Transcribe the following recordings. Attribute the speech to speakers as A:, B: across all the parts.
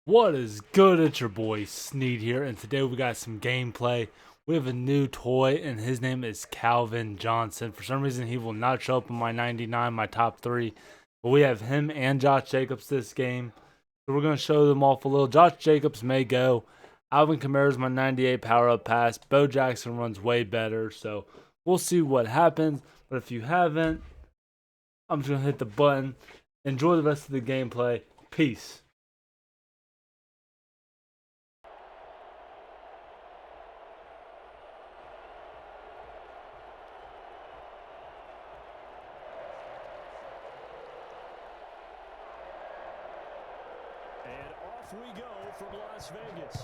A: What is good? It's your boy Sneed here, and today we got some gameplay. We have a new toy, and his name is Calvin Johnson. For some reason, he will not show up in my 99, my top three, but we have him and Josh Jacobs this game. So we're going to show them off a little. Josh Jacobs may go. Alvin Kamara's my 98 power-up pass. Bo Jackson runs way better, so we'll see what happens. But if you haven't, I'm just going to hit the button. Enjoy the rest of the gameplay. Peace.
B: And off we go from Las Vegas.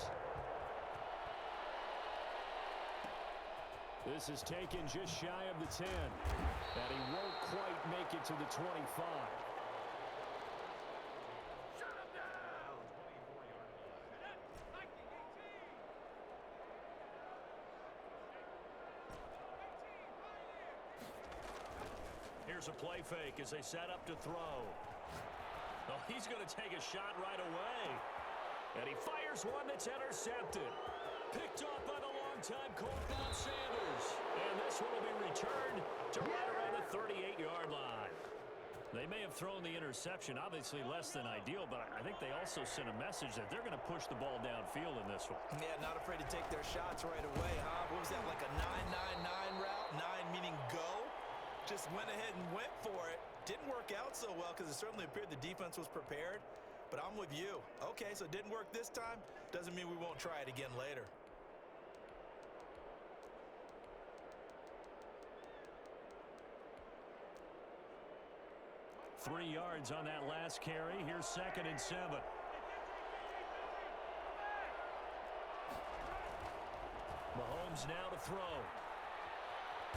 B: This is taken just shy of the 10. And he won't quite make it to the 25. Here's a play fake as they set up to throw. Oh, he's going to take a shot right away. And he fires one that's intercepted. Picked off by the longtime quarterback Sanders. And this one will be returned to right around the 38-yard line. They may have thrown the interception, obviously less than ideal, but I think they also sent a message that they're going to push the ball downfield in this one.
C: Yeah, not afraid to take their shots right away, huh? What was that, like a 9-9-9 route? 9 meaning go? Just went ahead and went for it. Didn't work out so well because it certainly appeared the defense was prepared. But I'm with you. Okay, so it didn't work this time. Doesn't mean we won't try it again later.
B: Three yards on that last carry. Here's 2nd and 7. Mahomes now to throw.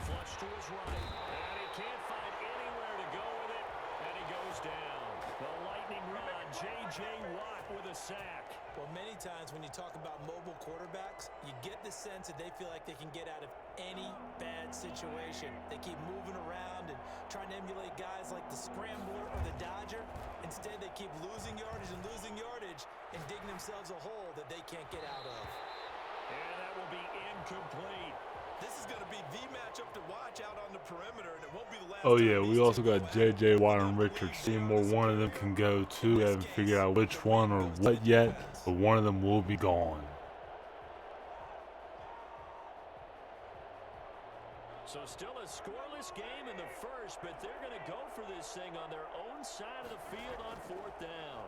B: Flush to his right. And he can't find anywhere to go with it. And he goes down. The lightning rod, J.J. Watt with a sack.
C: Well, many times when you talk about mobile quarterbacks, you get the sense that they feel like they can get out of any bad situation. They keep moving around and trying to emulate guys like the Scrambler or the Dodger. Instead, they keep losing yardage and digging themselves a hole that they can't get out of.
B: And that will be incomplete.
C: This is going to be the matchup to watch out on the perimeter, and it won't be the last.
A: Oh yeah, we also got J.J. Watt and Richard Seymour. One of them can go too. We haven't figured out which one or what yet, but one of them will be gone.
B: So still a scoreless game in the first, but they're going to go for this thing on their own side of the field on 4th down.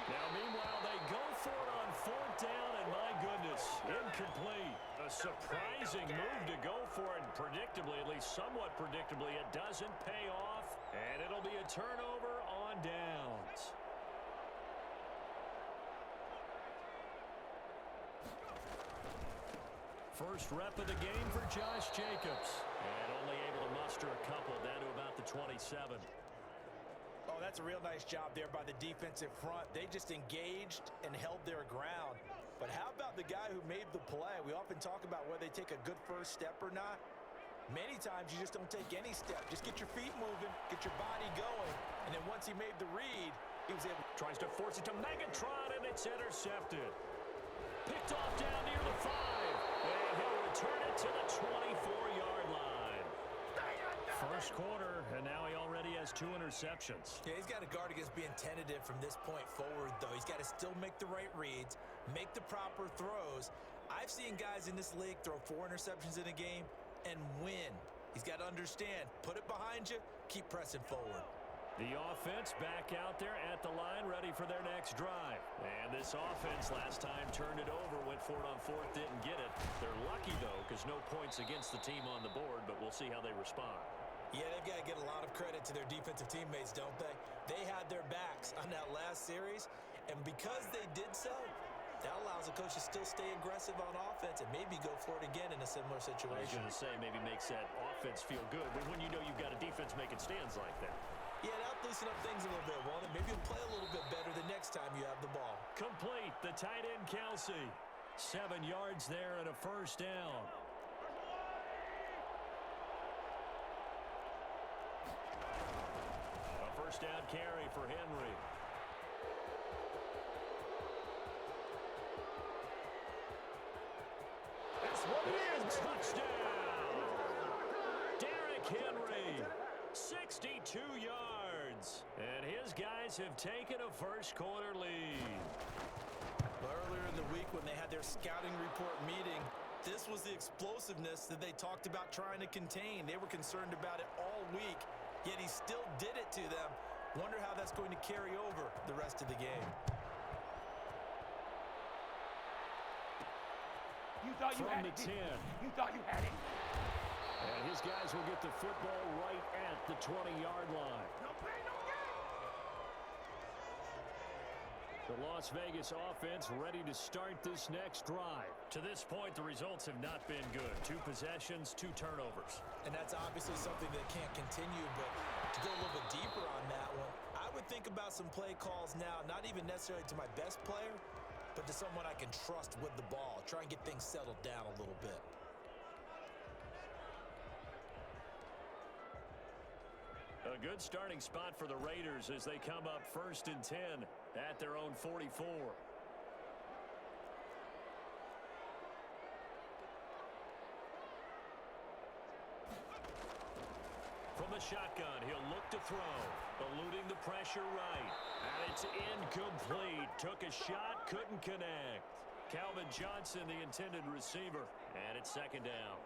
B: Now, meanwhile, they go for it on 4th down, and my goodness, incomplete. A surprising move to go for it, and predictably, at least somewhat predictably, it doesn't pay off, and it'll be a turnover on downs. First rep of the game for Josh Jacobs, and only able to muster a couple down to about the 27.
C: Oh, that's a real nice job there by the defensive front. They just engaged and held their ground. But how about the guy who made the play? We often talk about whether they take a good first step or not. Many times you just don't take any step. Just get your feet moving, get your body going. And then once he made the read, he was able.
B: Tries to force it to Megatron, and it's intercepted. Picked off down near the 5. And he'll return it to the 24-yard line. First quarter, and now he already has 2 interceptions.
C: Yeah, he's got to guard against being tentative from this point forward, though. He's got to still make the right reads, make the proper throws. I've seen guys in this league throw 4 interceptions in a game and win. He's got to understand, put it behind you, keep pressing forward.
B: The offense back out there at the line, ready for their next drive. And this offense last time turned it over, went for it on 4th, didn't get it. They're lucky, though, because no points against the team on the board, but we'll see how they respond.
C: Yeah, they've got to get a lot of credit to their defensive teammates, don't they? They had their backs on that last series, and because they did so, that allows the coach to still stay aggressive on offense and maybe go for it again in a similar situation.
B: I was going to say, maybe makes that offense feel good, but when you know you've got a defense making stands like that.
C: Yeah, that'll loosen up things a little bit, won't it? Maybe you'll play a little bit better the next time you have the ball.
B: Complete, the tight end Kelsey. 7 yards there and a first down. First down carry for Henry. That's what it is. Touchdown. Derrick Henry, 62 yards. And his guys have taken a first-quarter lead.
C: Earlier in the week when they had their scouting report meeting, this was the explosiveness that they talked about trying to contain. They were concerned about it all week, yet he still did it to them. Wonder how that's going to carry over the rest of the game.
D: You thought you
B: From
D: had
B: the
D: it.
B: 10.
D: You thought you had it.
B: And his guys will get the football right at the 20-yard line.
D: No pain, no gain.
B: The Las Vegas offense ready to start this next drive. To this point, the results have not been good. 2 possessions, 2 turnovers.
C: And that's obviously something that can't continue, but to go a little bit deeper on that one, I would think about some play calls now, not even necessarily to my best player, but to someone I can trust with the ball. Try and get things settled down a little bit.
B: A good starting spot for the Raiders as they come up 1st and 10 at their own 44. From the shotgun, he'll look to throw, eluding the pressure right. And it's incomplete. Took a shot, couldn't connect. Calvin Johnson, the intended receiver, and it's 2nd down.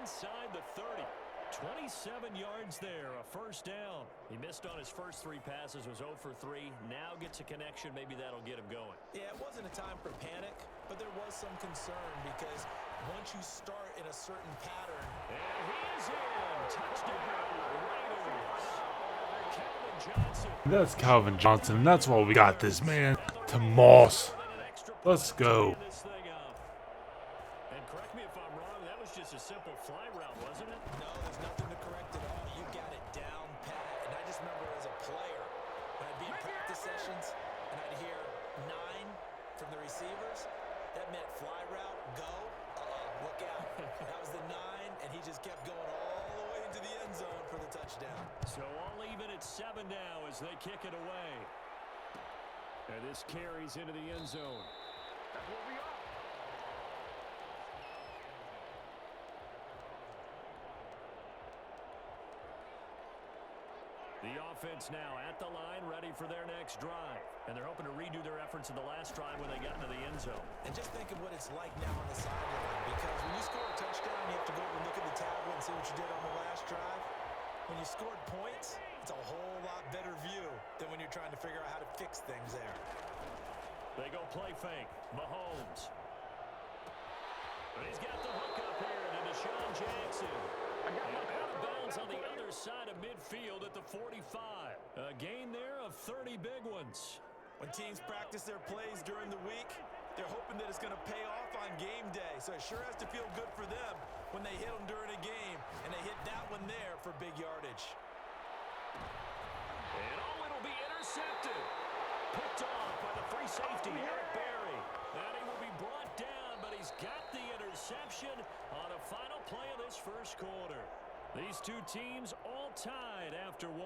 B: Inside the 30. 27 yards there, a 1st down. He missed on his first 3 passes, was 0 for 3. Now gets a connection. Maybe that'll get him going.
C: Yeah, it wasn't a time for panic, but there was some concern because once you start in a certain pattern.
B: And he is in. Touchdown, Raiders. Calvin Johnson.
A: That's Calvin Johnson. That's why we got this man to Moss. Let's go.
B: Just a simple fly route, wasn't it?
C: No, there's nothing to correct at all. You got it down pat. And I just remember as a player, when I'd be in practice sessions and I'd hear 9 from the receivers, that meant fly route, go, look out. That was the 9, and he just kept going all the way into the end zone for the touchdown.
B: So all even at 7 now as they kick it away. And this carries into the end zone.
D: That's what we are.
B: The offense now at the line, ready for their next drive. And they're hoping to redo their efforts in the last drive when they got into the end zone.
C: And just think of what it's like now on the sideline, because when you score a touchdown, you have to go over and look at the tablet and see what you did on the last drive. When you scored points, it's a whole lot better view than when you're trying to figure out how to fix things there.
B: They go play fake. Mahomes. And he's got the hook up here to Deshaun Jackson. And out of bounds on the other side of midfield at the 45. A gain there of 30 big ones.
C: When teams practice their plays during the week, they're hoping that it's going to pay off on game day. So it sure has to feel good for them when they hit them during a game. And they hit that one there for big yardage.
B: And it'll be intercepted. Picked off by the free safety, Eric Berry. And he will be brought down, but he's got the interception on a final play of this first quarter. These 2 teams all tied after 1.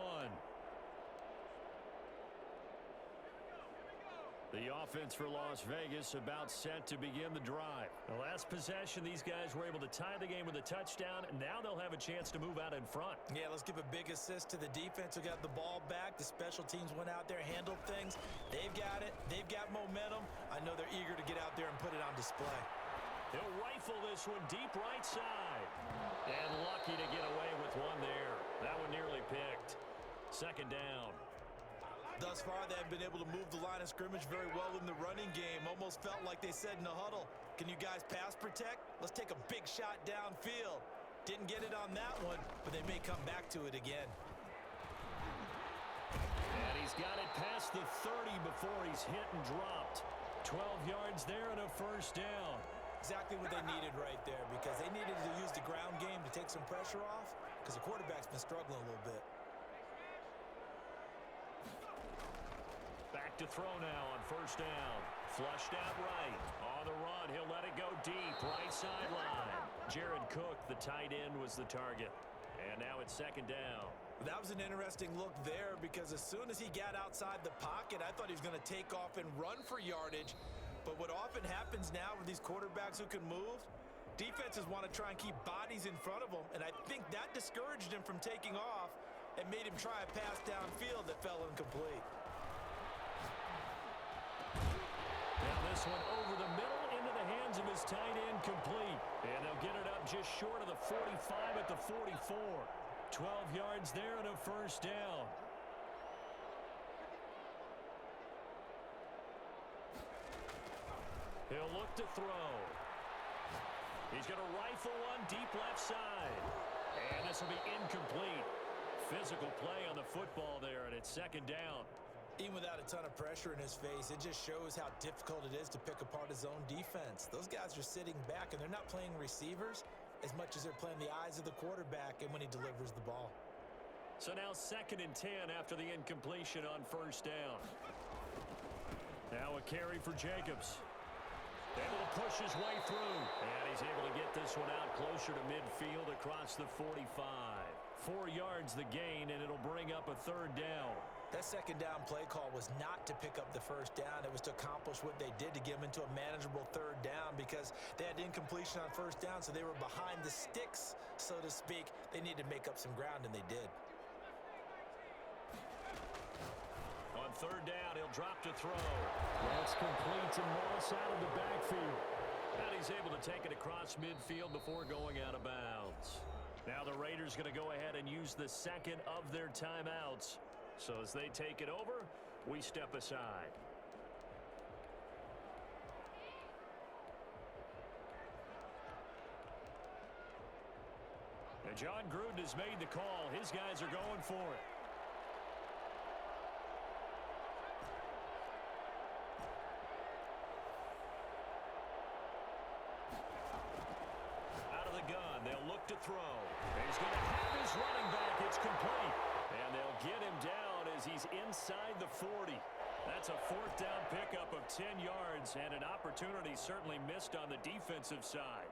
B: The offense for Las Vegas about set to begin the drive. The last possession, these guys were able to tie the game with a touchdown, and now they'll have a chance to move out in front.
C: Yeah, let's give a big assist to the defense who got the ball back. The special teams went out there, handled things. They've got it. They've got momentum. I know they're eager to get out there and put it on display.
B: He'll rifle this one deep right side. And lucky to get away with one there. That one nearly picked. 2nd down.
C: Thus far, they have been able to move the line of scrimmage very well in the running game. Almost felt like they said in the huddle, can you guys pass protect? Let's take a big shot downfield. Didn't get it on that one, but they may come back to it again.
B: And he's got it past the 30 before he's hit and dropped. 12 yards there and a 1st down.
C: Exactly what they needed right there, because they needed to use the ground game to take some pressure off. because the quarterback's been struggling a little bit.
B: Back to throw now on first down. Flushed out right. On the run, he'll let it go deep. Right sideline. Jared Cook, the tight end, was the target. And now it's second down.
C: That was an interesting look there because as soon as he got outside the pocket, I thought he was going to take off and run for yardage. But what often happens now with these quarterbacks who can move, defenses want to try and keep bodies in front of them. And I think that discouraged him from taking off and made him try a pass downfield that fell incomplete.
B: Now this one over the middle into the hands of his tight end, complete. And they'll get it up just short of the 45 at the 44. 12 yards there and a first down. He'll look to throw. He's going to rifle one deep left side. And this will be incomplete. Physical play on the football there, and it's second down.
C: Even without a ton of pressure in his face, it just shows how difficult it is to pick apart his own defense. Those guys are sitting back, and they're not playing receivers as much as they're playing the eyes of the quarterback and when he delivers the ball.
B: So now 2nd and 10 after the incompletion on first down. Now a carry for Jacobs. Able to push his way through. And he's able to get this one out closer to midfield across the 45. 4 yards the gain, and it'll bring up a third down.
C: That second down play call was not to pick up the first down. It was to accomplish what they did to get them into a manageable third down because they had incompletion on first down, so they were behind the sticks, so to speak. They needed to make up some ground, and they did.
B: On third down, he'll drop to throw. That's complete to Moss out of the backfield. And he's able to take it across midfield before going out of bounds. Now the Raiders going to go ahead and use the second of their timeouts. So as they take it over, we step aside. Now John Gruden has made the call. His guys are going for it. Out of the gun, they'll look to throw. He's going to have his running back. It's complete. And they'll get him down as he's inside the 40. That's a fourth down pickup of 10 yards and an opportunity certainly missed on the defensive side.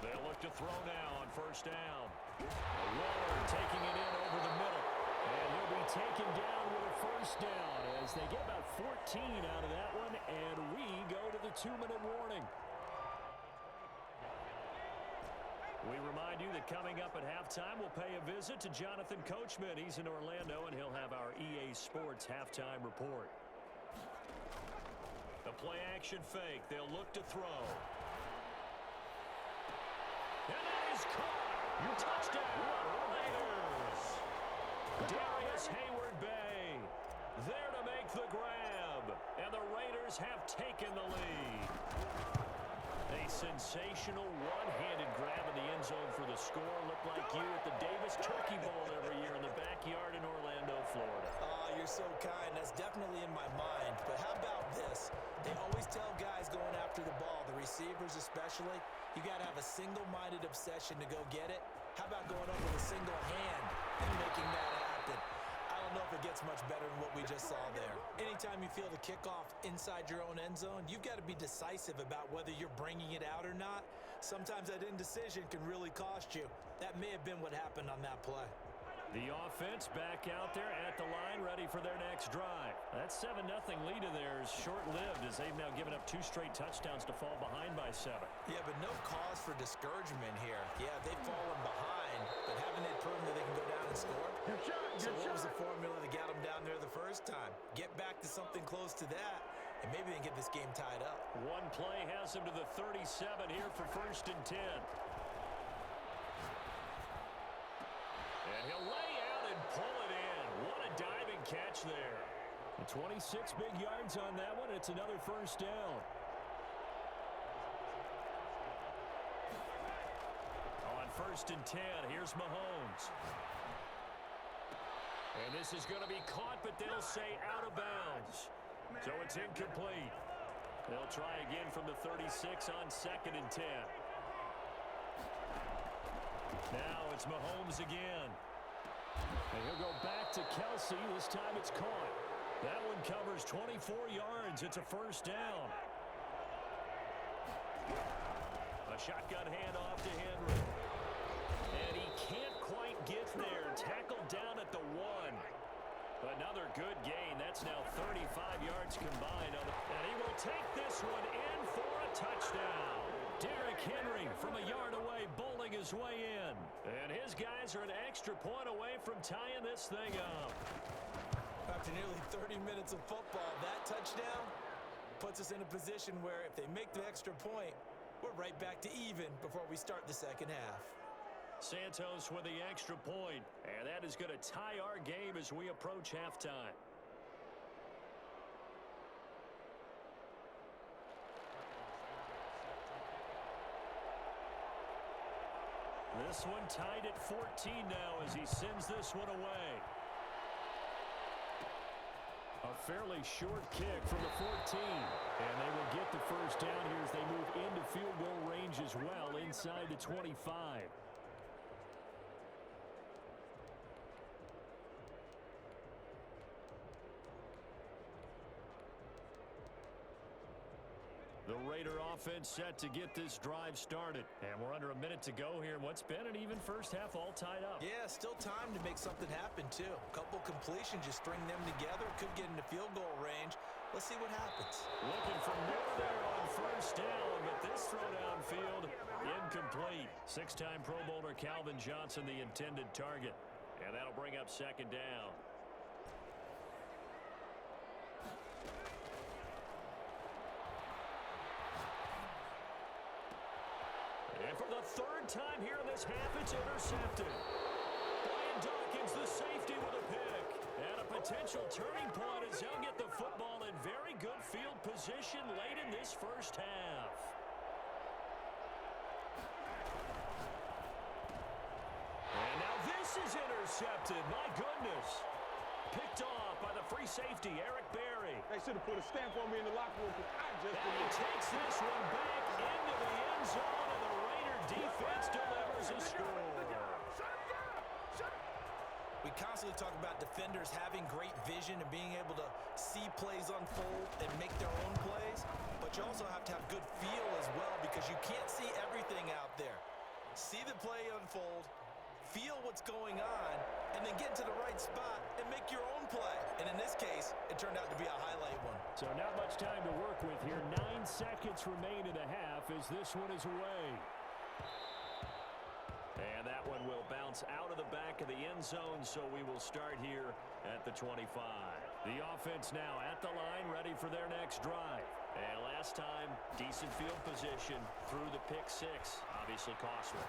B: They'll look to throw now on first down. Waller taking it in over the middle. And he'll be taken down with a first down as they get about 14 out of that one. And we go to the 2-minute warning. We remind you that coming up at halftime, we'll pay a visit to Jonathan Coachman. He's in Orlando, and he'll have our EA Sports halftime report. The play-action fake. They'll look to throw. And that is caught. Touchdown, Raiders. Darius Hayward-Bay there to make the grab. And the Raiders have taken the lead. A sensational one-handed grab in the end zone for the score. Looked like you at the Davis Turkey Bowl every year in the backyard in Orlando, Florida.
C: Oh, you're so kind. That's definitely in my mind. But how about this? They always tell guys going after the ball, the receivers especially, you got to have a single-minded obsession to go get it. How about going up with a single hand and making that happen? I don't know if it gets much better than what we just saw there. Anytime you feel the kickoff inside your own end zone, you've got to be decisive about whether you're bringing it out or not. Sometimes that indecision can really cost you. That may have been what happened on that play.
B: The offense back out there at the line, ready for their next drive. That 7-0 lead of theirs short-lived as they've now given up 2 straight touchdowns to fall behind by 7.
C: Yeah, but no cause for discouragement here. Yeah, they've fallen behind, but haven't they proven that they can go down and score? So what was the formula that got them down there the first time? Get back to something close to that, and maybe they can get this game tied up.
B: One play has them to the 37 here for 1st and 10. And he'll lay out and pull it in. What a diving catch there. 26 big yards on that one. It's another first down. On 1st and 10, here's Mahomes. And this is going to be caught, but they'll say out of bounds. So it's incomplete. They'll try again from the 36 on 2nd and 10. It's Mahomes again. And he'll go back to Kelsey. This time it's caught. That one covers 24 yards. It's a first down. A shotgun handoff to Henry. And he can't quite get there. Tackled down at the 1. Another good gain. That's now 35 yards combined. And he will take this one in for a touchdown. Derrick Henry from a yard away bowling his way in. And his guys are an extra point away from tying this thing up.
C: After nearly 30 minutes of football, that touchdown puts us in a position where if they make the extra point, we're right back to even before we start the second half.
B: Santos with the extra point, and that is going to tie our game as we approach halftime. This one tied at 14 now as he sends this one away. A fairly short kick from the 14. And they will get the first down here as they move into field goal range as well inside the 25. The Raider offense set to get this drive started. And we're under a minute to go here. What's been an even first half all tied up.
C: Yeah, still time to make something happen, too. A couple completions, just string them together. Could get into field goal range. Let's see what happens.
B: Looking for more there on first down, but this throw downfield incomplete. Six-time Pro Bowler Calvin Johnson, the intended target. And that'll bring up second down. And for the third time here in this half, it's intercepted. Brian Dawkins, the safety, with a pick. And a potential turning point as they'll get the football in very good field position late in this first half. And now this is intercepted. My goodness. Picked off by the free safety, Eric Berry.
D: They should have put a stamp on me in the locker room.
B: And he takes this one back into the end zone, and the Raider defense delivers a score.
C: We constantly talk about defenders having great vision and being able to see plays unfold and make their own plays, but you also have to have good feel as well because you can't see everything out there. See the play unfold, feel what's going on, and then get to the right spot and make your own play. And in this case, it turned out to be a highlight one.
B: So not much time to work with here. 9 seconds remain in the half as this one is away. And that one will bounce out of the back of the end zone, so we will start here at the 25. The offense now at the line, ready for their next drive. And last time, decent field position through the pick six. Obviously costly.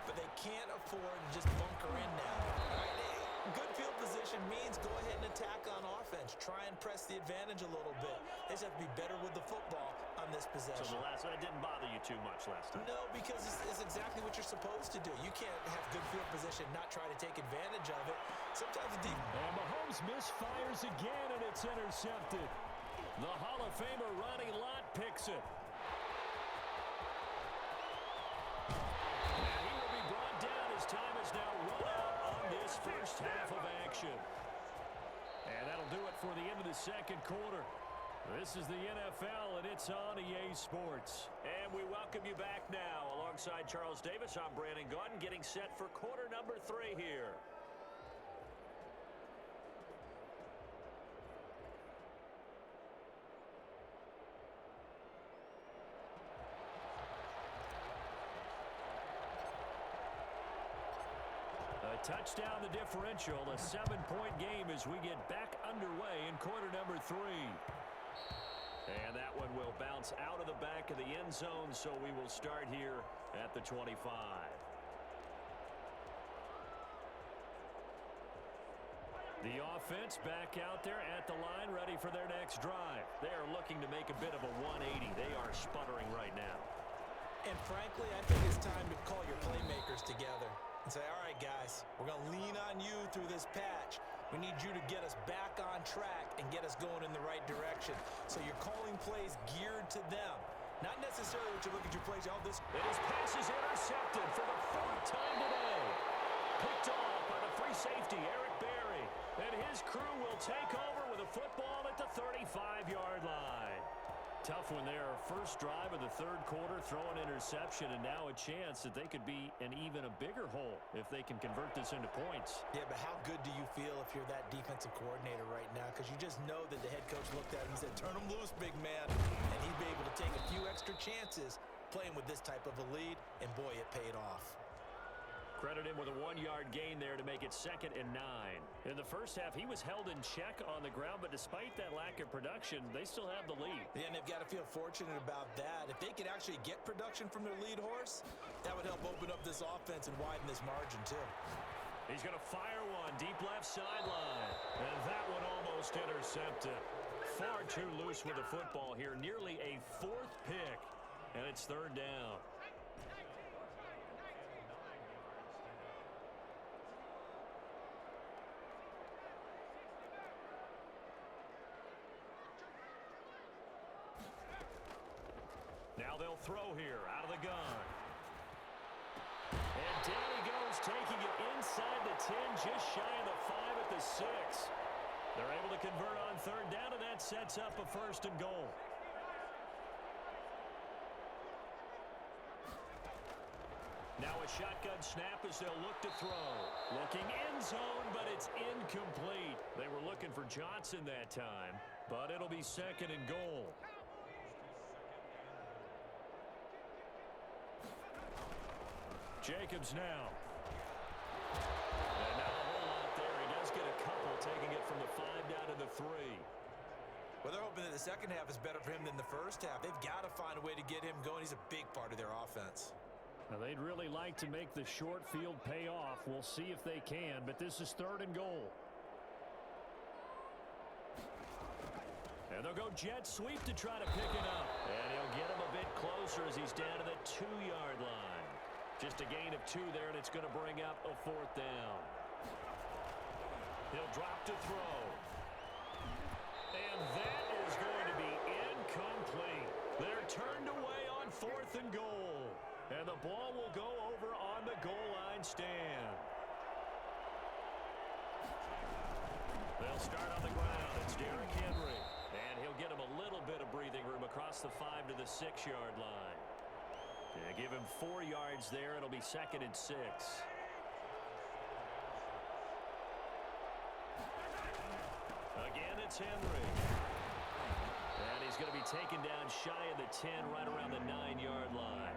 C: But they can't afford to just bunker in now. All right? Good field position means go ahead and attack on offense. Try and press the advantage a little bit. They just have to be better with the football on this possession.
B: So the last one didn't bother you too much last time?
C: No, because it's exactly what you're supposed to do. You can't have good field position, not try to take advantage of it. Sometimes deep.
B: And Mahomes misfires again, and it's intercepted. The Hall of Famer Ronnie Lott picks it. And he will be brought down as time is now run out on this first half of action. And that'll do it for the end of the second quarter. This is the NFL, and it's on EA Sports. And we welcome you back now. Alongside Charles Davis, I'm Brandon Gaudin, getting set for quarter number 3 here. A touchdown the differential, a 7-point game as we get back underway in quarter number 3. And that one will bounce out of the back of the end zone, so we will start here at the 25. The offense back out there at the line, ready for their next drive. They are looking to make a bit of a 180. They are sputtering right now.
C: And frankly, I think it's time to call your playmakers together and say, all right, guys, we're going to lean on you through this patch. We need you to get us back on track and get us going in the right direction. So you're calling plays geared to them. Not necessarily what you look at your plays. Oh, this.
B: And his pass is intercepted for the 4th time today. safety, Eric Berry. And his crew will take over with a football at the 35-yard line. Tough one there. First drive of the third quarter, throw an interception, and now a chance that they could be in even a bigger hole if they can convert this into points.
C: Yeah, but how good do you feel if you're that defensive coordinator right now? Because you just know that the head coach looked at him and said, turn him loose, big man. And he'd be able to take a few extra chances playing with this type of a lead, and boy, it paid off.
B: Credit him with a 1-yard gain there to make it 2nd and 9. In the first half, he was held in check on the ground, but despite that lack of production, they still have the lead.
C: Yeah, and they've got to feel fortunate about that. If they could actually get production from their lead horse, that would help open up this offense and widen this margin too.
B: He's going to fire one deep left sideline, and that one almost intercepted. Far too loose with the football here, nearly a 4th pick, and it's 3rd down. Now they'll throw here out of the gun. And down he goes, taking it inside the 10, just shy of the 5 at the 6. They're able to convert on 3rd down, and that sets up a 1st and goal. Now a shotgun snap as they'll look to throw. Looking end zone, but it's incomplete. They were looking for Johnson that time, but it'll be 2nd and goal. Jacobs now. And now a whole lot there. He does get a couple, taking it from the 5 down to the 3.
C: Well, they're hoping that the second half is better for him than the first half. They've got to find a way to get him going. He's a big part of their offense.
B: Now, they'd really like to make the short field pay off. We'll see if they can, but this is 3rd and goal. And they'll go jet sweep to try to pick it up. And he'll get him a bit closer as he's down to the 2-yard line. Just a gain of 2 there, and it's going to bring up a 4th down. He'll drop to throw. And that is going to be incomplete. They're turned away on 4th and goal. And the ball will go over on the goal line stand. They'll start on the ground. It's Derrick Henry. And he'll get him a little bit of breathing room across the 5 to the 6-yard line. Yeah, give him 4 yards there. It'll be 2nd and 6. Again, it's Henry. And he's going to be taken down shy of the 10, right around the 9-yard line.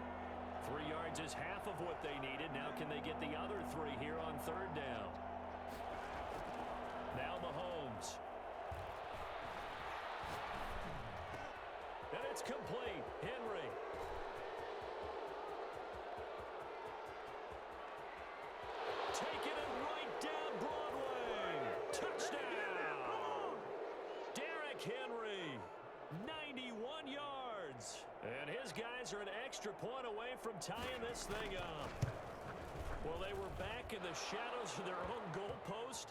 B: 3 yards is half of what they needed. Now can they get the other 3 here on 3rd down? Now Mahomes. And it's complete. Henry. Taking it right down Broadway. Touchdown. Derrick Henry. 91 yards. And his guys are an extra point away from tying this thing up. Well, they were back in the shadows of their own goalpost,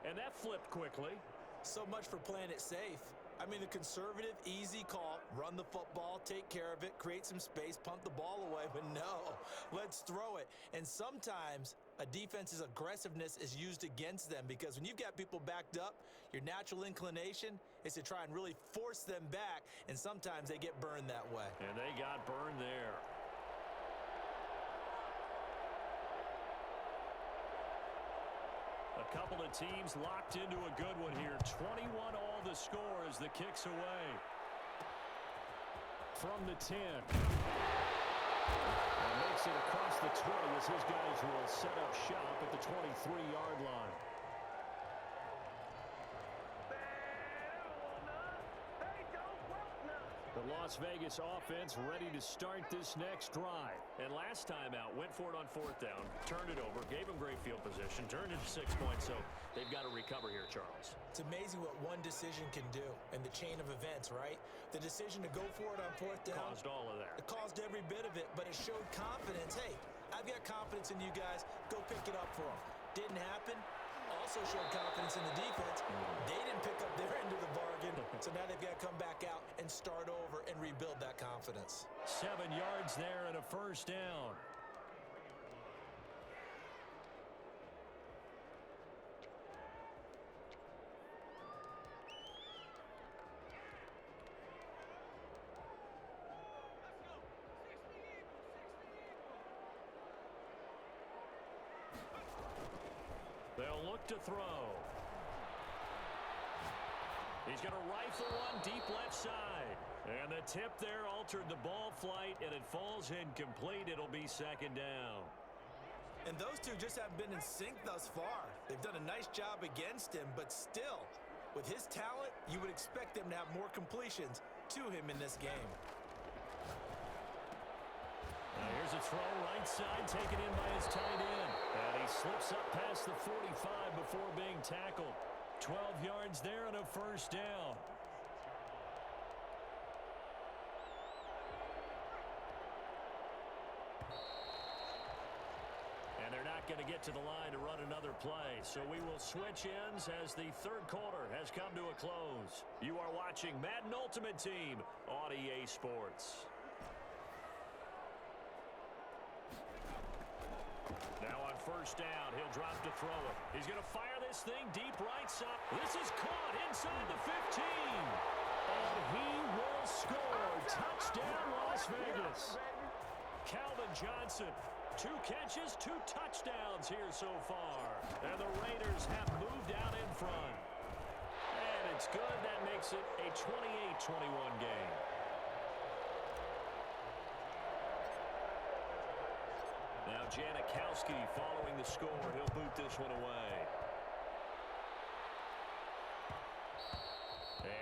B: and that flipped quickly.
C: So much for playing it safe. I mean, the conservative, easy call, run the football, take care of it, create some space, punt the ball away. But no, let's throw it. And sometimes a defense's aggressiveness is used against them, because when you've got people backed up, your natural inclination is to try and really force them back, and sometimes they get burned that way.
B: And they got burned there. A couple of teams locked into a good one here. 21 all the score as the kick's away. From the 10. And makes it across the 20 as his guys will set up shop at the 23-yard line. The Las Vegas offense ready to start this next drive. And last time out, went for it on 4th down, turned it over, gave them great field position, turned it to 6 points, so they've got to recover here, Charles.
C: It's amazing what one decision can do in the chain of events, right? The decision to go for it on 4th down.
B: Caused all of that.
C: It caused every bit of it, but it showed confidence. Hey, I've got confidence in you guys. Go pick it up for them. Didn't happen. Also showed confidence in the defense. They didn't pick up their end of the bargain, so now they've got to come back out and start over and rebuild that confidence.
B: 7 yards there and a 1st down. They'll look to throw. He's going to rifle one deep left side. And the tip there altered the ball flight, and it falls incomplete. It'll be second down.
C: And those two just haven't been in sync thus far. They've done a nice job against him, but still, with his talent, you would expect them to have more completions to him in this game.
B: Now here's a throw right side taken in by his tight end. And he slips up past the 45 before being tackled. 12 yards there and a first down. And they're not going to get to the line to run another play. So we will switch ends as the third quarter has come to a close. You are watching Madden Ultimate Team on EA Sports. Now on first down, he'll drop to throw it. He's going to fire this thing deep right side. This is caught inside the 15. And he will score. Touchdown, Las Vegas. Calvin Johnson, 2 catches, 2 touchdowns here so far. And the Raiders have moved out in front. And it's good. That makes it a 28-21 game. Now Janikowski following the score. He'll boot this one away.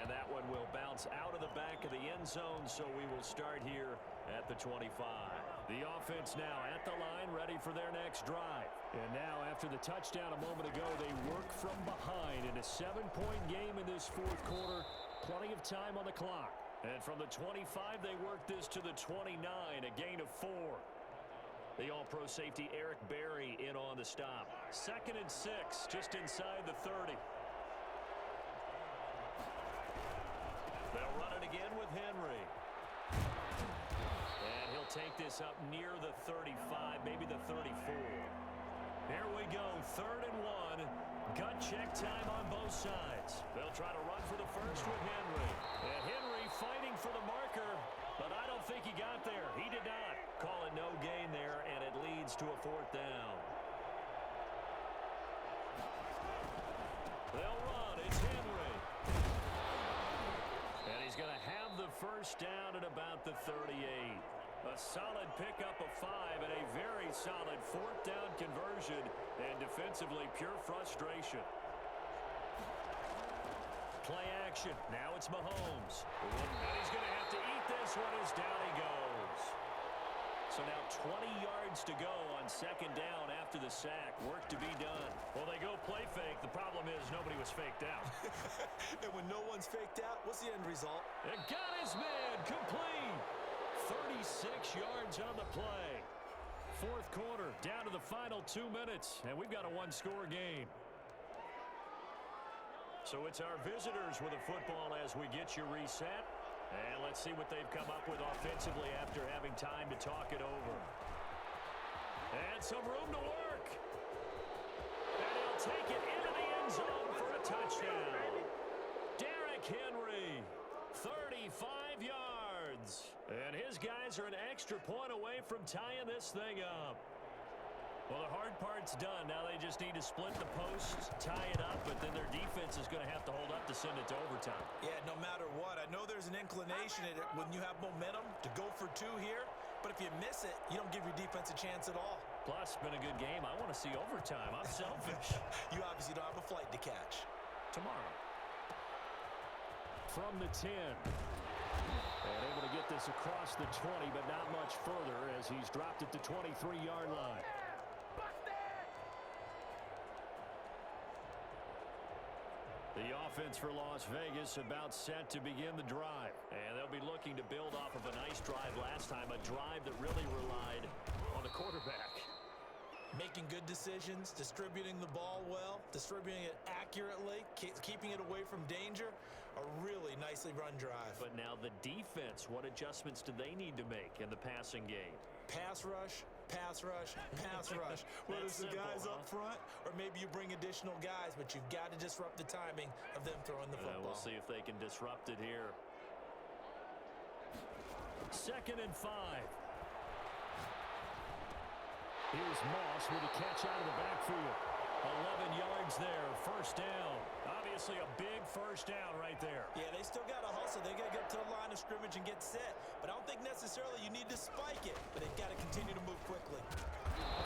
B: And that one will bounce out of the back of the end zone, so we will start here at the 25. The offense now at the line, ready for their next drive. And now after the touchdown a moment ago, they work from behind in a 7-point game in this fourth quarter. Plenty of time on the clock. And from the 25, they work this to the 29, a gain of 4. The all-pro safety Eric Berry in on the stop. 2nd and 6, just inside the 30. They'll run it again with Henry. And he'll take this up near the 35, maybe the 34. Here we go, 3rd and 1. Gut check time on both sides. They'll try to run for the first with Henry. And Henry fighting for the marker, but I don't think he got there. He did not. Call it no gain there, and it leads to a 4th down. They'll run. It's Henry. And he's going to have the first down at about the 38. A solid pickup of 5 and a very solid 4th down conversion. And defensively, pure frustration. Play action. Now it's Mahomes. And he's going to have to eat this one as down he goes. So now 20 yards to go on 2nd down after the sack. Work to be done. Well, they go play fake. The problem is nobody was faked out.
C: And when no one's faked out, what's the end result?
B: And got his man complete. 36 yards on the play. 4th quarter, down to the final 2 minutes, and we've got a 1-score game. So it's our visitors with a football as we get you reset. And let's see what they've come up with offensively after having time to talk it over. And some room to work. And he'll take it into the end zone for a touchdown. Derrick Henry, 35 yards. And his guys are an extra point away from tying this thing up. Well, the hard part's done. Now they just need to split the posts, tie it up, but then their defense is going to have to hold up to send it to overtime.
C: Yeah, no matter what. I know there's an inclination in it when you have momentum to go for 2 here, but if you miss it, you don't give your defense a chance at all.
B: Plus, it's been a good game. I want to see overtime. I'm selfish.
C: You obviously don't have a flight to catch.
B: Tomorrow. From the 10. And able to get this across the 20, but not much further as he's dropped it to 23-yard line. The offense for Las Vegas about set to begin the drive. And they'll be looking to build off of a nice drive last time, a drive that really relied on the quarterback.
C: Making good decisions, distributing the ball well, distributing it accurately, keeping it away from danger. A really nicely run drive.
B: But now the defense, what adjustments do they need to make in the passing game?
C: Pass rush, pass rush, pass rush. Whether it's the guys up front or maybe you bring additional guys, but you've got to disrupt the timing of them throwing the football.
B: We'll see if they can disrupt it here. 2nd and 5. Here's Moss with a catch out of the backfield. 11 yards there, first down. Obviously a big first down right there.
C: Yeah, they still got to hustle. They got to get to the line of scrimmage and get set. But I don't think necessarily you need to spike it. But they've got to continue to move quickly.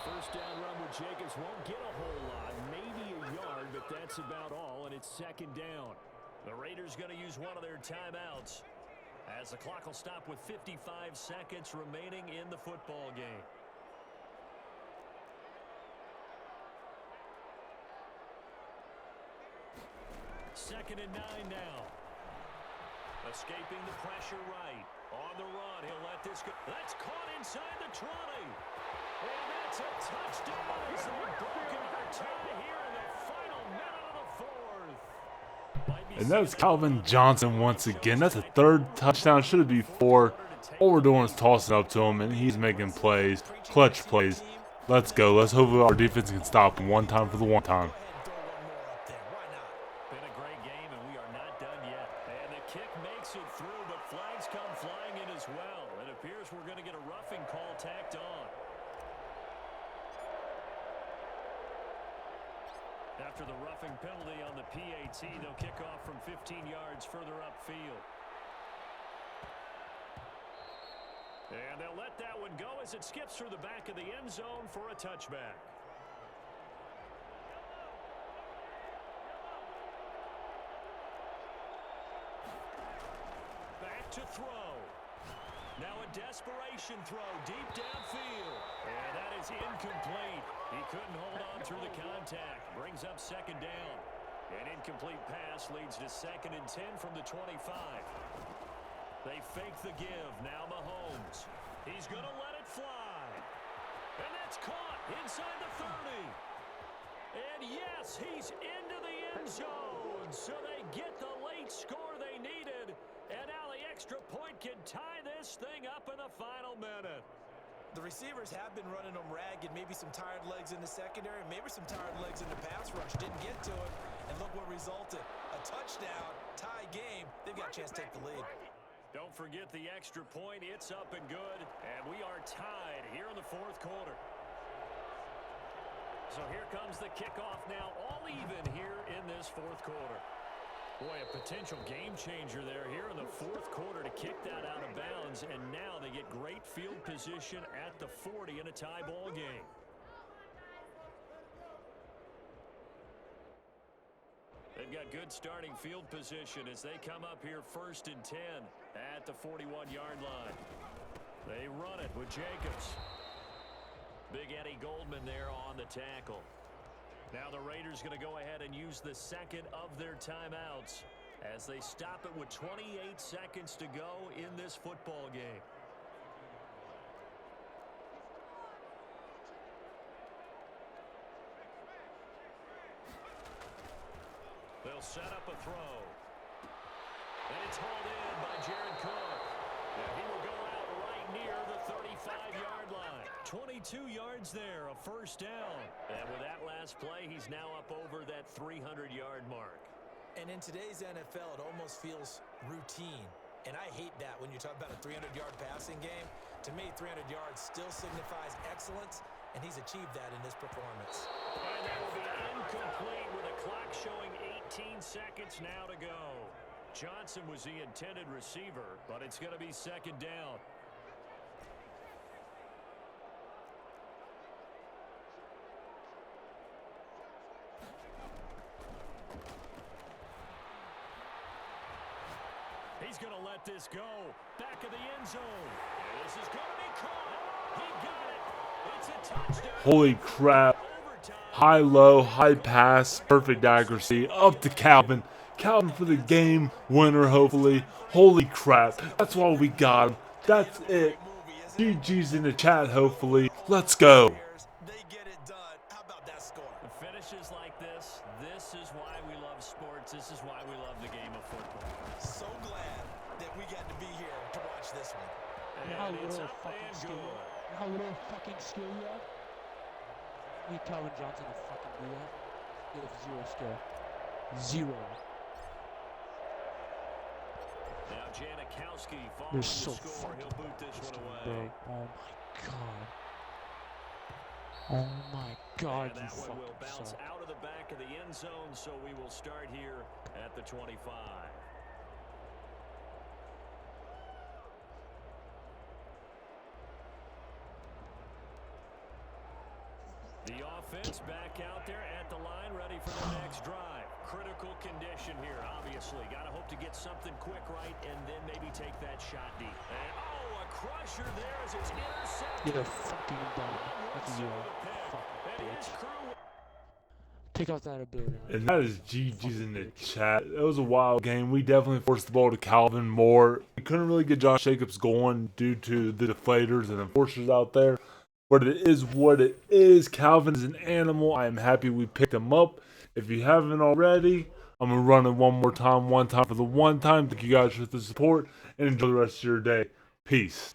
B: First down run with Jacobs won't get a whole lot. Maybe a yard, but that's about all, and it's second down. The Raiders going to use one of their timeouts as the clock will stop with 55 seconds remaining in the football game. Second and 9 now. Escaping the pressure right. On the run, he'll let this go. That's caught inside the 20. And that's a touchdown as they've broken our tie here in the final minute of the fourth.
A: And that's Calvin Johnson once again. That's a third touchdown. Should it be 4? All we're doing is tossing up to him, and he's making plays, clutch plays. Let's go. Let's hope our defense can stop him one time for the one time.
B: Been a great game, and we are not done yet. And the kick makes it through, but flags come flying in as well. It appears we're going to get a roughing call tacked on. After the roughing penalty on the PAT, they'll kick off from 15 yards further upfield. And they'll let that one go as it skips through the back of the end zone for a touchback. Back to throw. Now a desperation throw deep downfield. And that is incomplete. He couldn't hold on through the contact. Brings up second down. An incomplete pass leads to 2nd and 10 from the 25. They fake the give. Now Mahomes. He's going to let it fly. And that's caught inside the 30. And yes, he's into the end zone. So they get the late score they needed. And now the extra point can tie this thing up in the final minute.
C: The receivers have been running them ragged. Maybe some tired legs in the secondary, maybe some tired legs in the pass rush. Didn't get to it, and look what resulted. A touchdown, tie game. They've got a chance to take the lead.
B: Don't forget the extra point. It's up and good, and we are tied here in the fourth quarter. So here comes the kickoff now, all even here in this fourth quarter. Boy, a potential game changer there here in the fourth quarter to kick that out of bounds, and now they get great field position at the 40 in a tie ball game. They've got good starting field position as they come up here 1st and 10 at the 41-yard line. They run it with Jacobs. Big Eddie Goldman there on the tackle. Now the Raiders going to go ahead and use the second of their timeouts as they stop it with 28 seconds to go in this football game. They'll set up a throw. And it's hauled in by Jared Cook. And he will go out right near the 35-yard line. 22 yards there, a first down. And with that last play, he's now up over that 300-yard mark.
C: And in today's NFL, it almost feels routine. And I hate that when you talk about a 300-yard passing game. To me, 300 yards still signifies excellence, and he's achieved that in this performance.
B: And that will be incomplete with a clock showing 18 seconds now to go. Johnson was the intended receiver, but it's going to be second down. He's going to let this go. Back of the end zone. And this is going to be caught. He got it. It's a touchdown.
A: Holy crap. High, low, high pass, perfect accuracy. Up to Calvin. Calvin for the game winner, hopefully. Holy crap. That's why we got him. That's it. GG's in the chat, hopefully. Let's go.
C: They get it done. How about that score?
B: The finishes like this, this is why we love sports. This is why we love the game of football.
C: So glad that we got to be here to watch this one.
E: You know how
B: And it's
E: little
B: up
E: fucking
B: and
E: skill you
B: good.
E: have? You know how little fucking skill you have? You Calvin Johnson to fucking do that? You have zero skill. Zero.
B: Now Janikowski
E: They're
B: follows
E: so
B: the score.
E: fucking
B: He'll boot this one
E: distant,
B: away.
E: bro. Oh my god. Oh my God,
B: And
E: you
B: that one will
E: fucking
B: bounce
E: suck.
B: out of the back of the end zone, so we will start here at the 25. The offense back out there at the line, ready for the next drive. Critical condition here, obviously. Got to hope to get something quick right and then maybe take that shot deep. And, oh, a crusher there as it's intercepted.
E: You're fucking dumb. Look at you, fucking bitch. Take out that ability.
A: And that is GG's in the chat. It was a wild game. We definitely forced the ball to Calvin more. We couldn't really get Josh Jacobs going due to the deflators and enforcers out there. But it is what it is. Calvin is an animal. I am happy we picked him up. If you haven't already, I'm going to run it one time for the one time. Thank you guys for the support and enjoy the rest of your day. Peace.